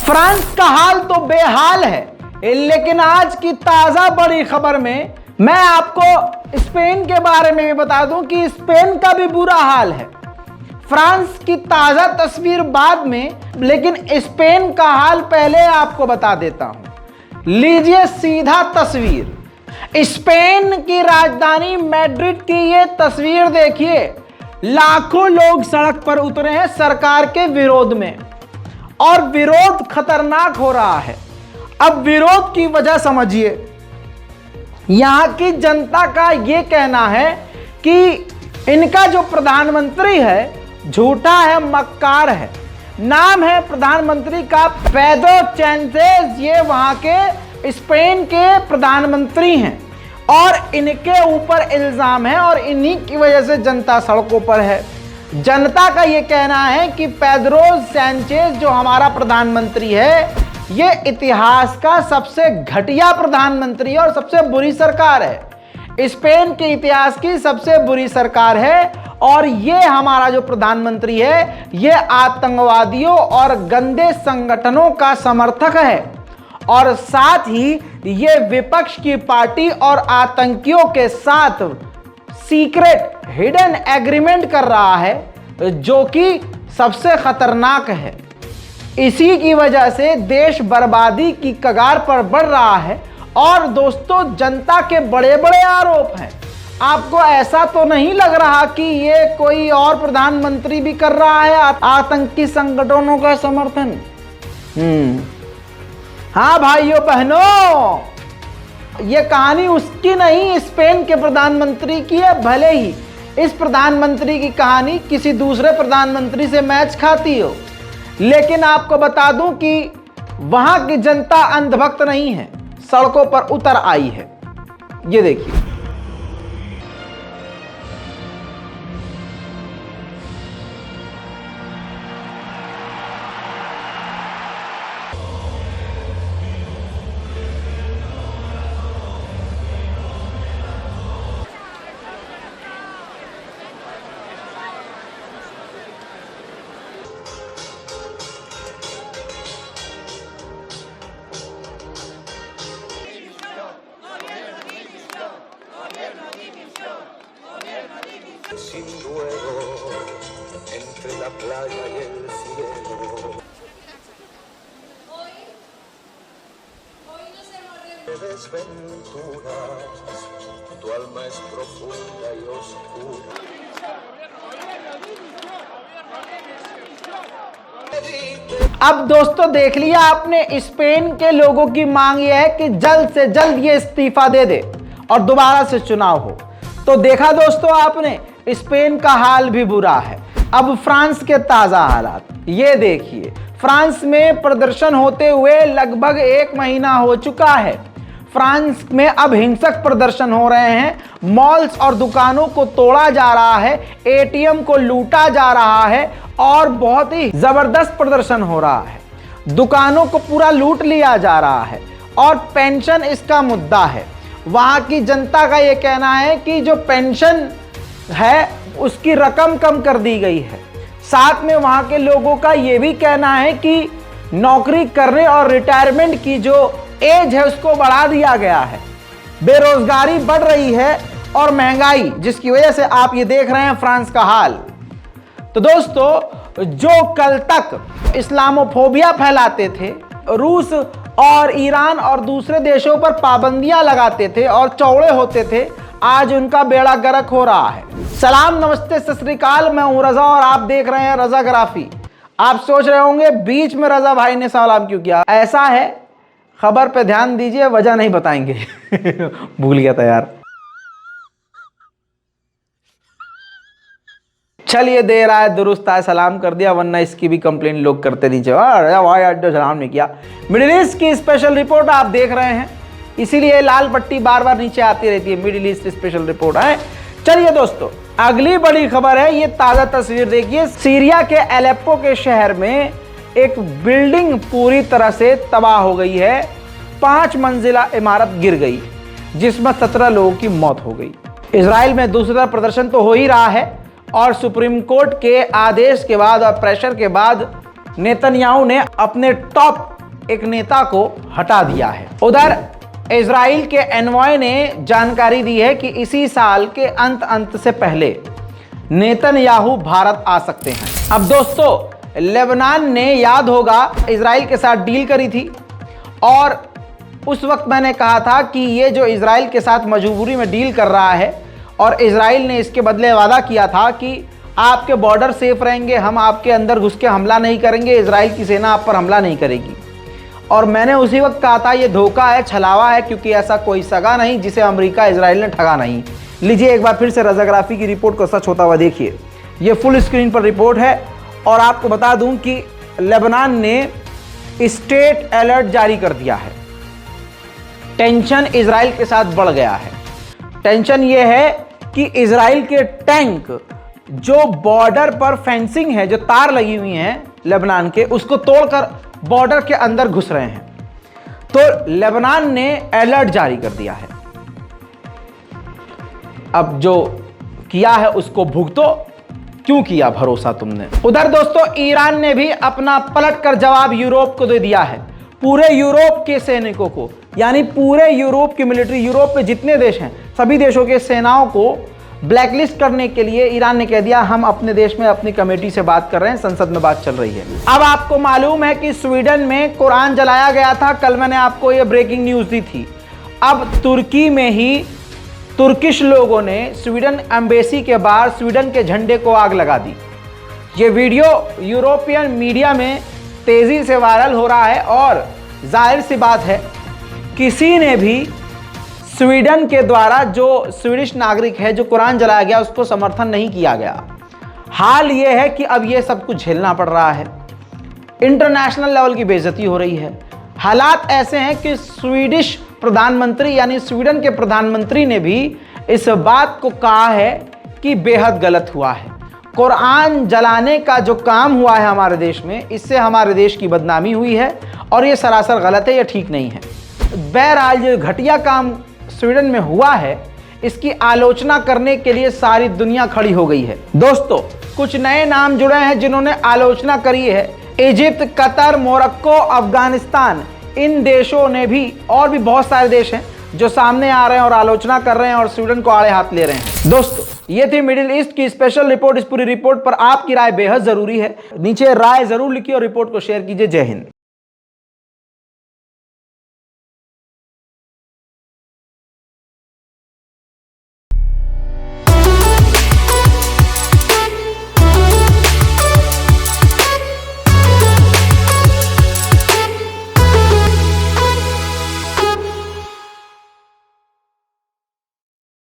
France का हाल तो बेहाल है, लेकिन आज की ताजा बड़ी खबर में मैं आपको स्पेन के बारे में भी बता दूं कि स्पेन का भी बुरा हाल है। फ्रांस की ताजा तस्वीर बाद में, लेकिन स्पेन का हाल पहले आपको बता देता हूं। लीजिए सीधा तस्वीर। स्पेन की राजधानी मैड्रिड की ये तस्वीर देखिए। लाखों लोग सड़क पर उतरे हैं सरकार के विरोध में, और विरोध खतरनाक हो रहा है। अब विरोध की वजह समझिए। यहां की जनता का यह कहना है कि इनका जो प्रधानमंत्री है झूठा है, मक्कार है। नाम है प्रधानमंत्री का पेड्रो सैंचेज। ये वहां के स्पेन के प्रधानमंत्री हैं और इनके ऊपर इल्जाम है और इन्हीं की वजह से जनता सड़कों पर है। जनता का यह कहना है कि पेड्रो सैंचेज जो हमारा प्रधानमंत्री है, यह इतिहास का सबसे घटिया प्रधानमंत्री और सबसे बुरी सरकार है। स्पेन के इतिहास की सबसे बुरी सरकार है और यह हमारा जो प्रधानमंत्री है, यह आतंकवादियों और गंदे संगठनों का समर्थक है और साथ ही यह विपक्ष की पार्टी और आतंकियों के साथ सीक्रेट हिडन एग्रीमेंट कर रहा है, जो कि सबसे खतरनाक है। इसी की वजह से देश बर्बादी की कगार पर बढ़ रहा है। और दोस्तों, जनता के बड़े बड़े आरोप हैं। आपको ऐसा तो नहीं लग रहा कि ये कोई और प्रधानमंत्री भी कर रहा है आतंकी संगठनों का समर्थन? हाँ भाइयों बहनों, ये कहानी उसकी नहीं, स्पेन के प्रधानमंत्री की है। भले ही इस प्रधानमंत्री की कहानी किसी दूसरे प्रधानमंत्री से मैच खाती हो, लेकिन आपको बता दूं कि वहां की जनता अंधभक्त नहीं है, सड़कों पर उतर आई है। ये देखिए। Sin luego, entre la playa y el cielo. Hoy nos hemos De desventuras, tu alma es profunda y oscura. अब दोस्तों देख लिया आपने, स्पेन के लोगों की मांग यह है कि जल्द से जल्द ये इस्तीफा दे दे और दोबारा से चुनाव हो। तो देखा दोस्तों आपने, स्पेन का हाल भी बुरा है। अब फ्रांस के ताजा हालात ये देखिए। फ्रांस में प्रदर्शन होते हुए लगभग 1 महीना हो चुका है। फ्रांस में अब हिंसक प्रदर्शन हो रहे हैं। मॉल्स और दुकानों को तोड़ा जा रहा है, एटीएम को लूटा जा रहा है और बहुत ही जबरदस्त प्रदर्शन हो रहा है। दुकानों को पूरा लूट लिया जा रहा है और पेंशन इसका मुद्दा है। वहां की जनता का यह कहना है कि जो पेंशन है उसकी रकम कम कर दी गई है। साथ में वहां के लोगों का यह भी कहना है कि नौकरी करने और रिटायरमेंट की जो एज है उसको बढ़ा दिया गया है। बेरोजगारी बढ़ रही है और महंगाई, जिसकी वजह से आप ये देख रहे हैं फ्रांस का हाल। तो दोस्तों, जो कल तक इस्लामोफोबिया फैलाते थे, रूस और ईरान और दूसरे देशों पर पाबंदियां लगाते थे और चौड़े होते थे, आज उनका बेड़ा गर्क हो रहा है। सलाम, नमस्ते, सत श्री अकाल। मैं हूं रजा और आप देख रहे हैं रजाग्राफी। आप सोच रहे होंगे बीच में रजा भाई ने सलाम क्यों किया। ऐसा है, खबर पे ध्यान दीजिए, वजह नहीं बताएंगे। भूल गया था यार। चलिए, दे रहा है दुरुस्त आए, सलाम कर दिया, वरना इसकी भी कंप्लेन लोग करते नीचे। भाई आज तो सलाम नहीं किया। मिडिल ईस्ट की स्पेशल रिपोर्ट आप देख रहे हैं, इसीलिए लाल पट्टी बार बार नीचे आती रहती है। मिडिल ईस्ट स्पेशल रिपोर्ट है। चलिए दोस्तों, अगली बड़ी खबर है। ये ताजा तस्वीर देखिए। सीरिया के एलेप्पो के शहर में एक बिल्डिंग पूरी तरह से तबाह हो गई है। 5 मंजिला इमारत गिर गई, जिसमें 17 लोगों की मौत हो गई। इजराइल में दूसरी तरफ प्रदर्शन तो हो ही रहा है और सुप्रीम कोर्ट के आदेश के बाद और प्रेशर के बाद नेतन्याहू ने अपने टॉप एक नेता को हटा दिया है। उधर इजराइल के एनवॉय ने जानकारी दी है कि इसी साल के अंत से पहले नेतन्याहू भारत आ सकते हैं। अब दोस्तों, लेबनान ने याद होगा इजराइल के साथ डील करी थी और उस वक्त मैंने कहा था कि ये जो इजराइल के साथ मजबूरी में डील कर रहा है और इजराइल ने इसके बदले वादा किया था कि आपके बॉर्डर सेफ रहेंगे, हम आपके अंदर घुस के हमला नहीं करेंगे, इजराइल की सेना आप पर हमला नहीं करेगी। और मैंने उसी वक्त कहा था ये धोखा है, छलावा है, क्योंकि ऐसा कोई सगा नहीं जिसे अमेरिका इजराइल ने ठगा नहीं। लीजिए एक बार फिर से रजाग्राफी की रिपोर्ट को सच होता हुआ देखिए। ये फुल स्क्रीन पर रिपोर्ट है और आपको बता दूं कि लेबनान ने स्टेट अलर्ट जारी कर दिया है। टेंशन इजराइल के साथ बढ़ गया है। टेंशन ये है कि इजराइल के टैंक जो बॉर्डर पर फेंसिंग है, जो तार लगी हुई हैं लेबनान के, उसको तोड़कर बॉर्डर के अंदर घुस रहे हैं। तो लेबनान ने अलर्ट जारी कर दिया है। अब जो किया है उसको भुगतो। क्यों किया भरोसा तुमने? उधर दोस्तों, ईरान ने भी अपना पलटकर जवाब यूरोप को दे दिया है। पूरे यूरोप के सैनिकों को, यानी पूरे यूरोप की मिलिट्री, यूरोप में जितने देश हैं सभी देशों के सेनाओं को ब्लैकलिस्ट करने के लिए ईरान ने कह दिया हम अपने देश में अपनी कमेटी से बात कर रहे हैं, संसद में बात चल रही है। अब आपको मालूम है कि स्वीडन में कुरान जलाया गया था, कल मैंने आपको यह ब्रेकिंग न्यूज दी थी। अब तुर्की में ही तुर्किश लोगों ने स्वीडन एम्बेसी के बाहर स्वीडन के झंडे को आग लगा दी। ये वीडियो यूरोपियन मीडिया में तेजी से वायरल हो रहा है और जाहिर सी बात है किसी ने भी स्वीडन के द्वारा जो स्वीडिश नागरिक है जो कुरान जलाया गया उसको समर्थन नहीं किया गया। हाल ये है कि अब ये सब कुछ झेलना पड़ रहा है, इंटरनेशनल लेवल की बेइज्जती हो रही है। हालात ऐसे हैं कि स्वीडिश प्रधानमंत्री यानी स्वीडन के प्रधानमंत्री ने भी इस बात को कहा है कि बेहद गलत हुआ है। कुरान जलाने का जो काम हुआ है हमारे देश में, इससे हमारे देश की बदनामी हुई है और ये सरासर गलत है, ये ठीक नहीं है। बहरहाल ये घटिया काम स्वीडन में हुआ है, इसकी आलोचना करने के लिए सारी दुनिया खड़ी हो गई है। दोस्तों, कुछ नए नाम जुड़े हैं जिन्होंने आलोचना करी है। इजिप्ट, कतर, मोरक्को, अफगानिस्तान, इन देशों ने भी, और भी बहुत सारे देश हैं जो सामने आ रहे हैं और आलोचना कर रहे हैं और स्वीडन को आड़े हाथ ले रहे हैं। दोस्तों, ये थी मिडिल ईस्ट की स्पेशल रिपोर्ट। इस पूरी रिपोर्ट पर आपकी राय बेहद जरूरी है। नीचे राय जरूर लिखिए और रिपोर्ट को शेयर कीजिए। जय हिंद।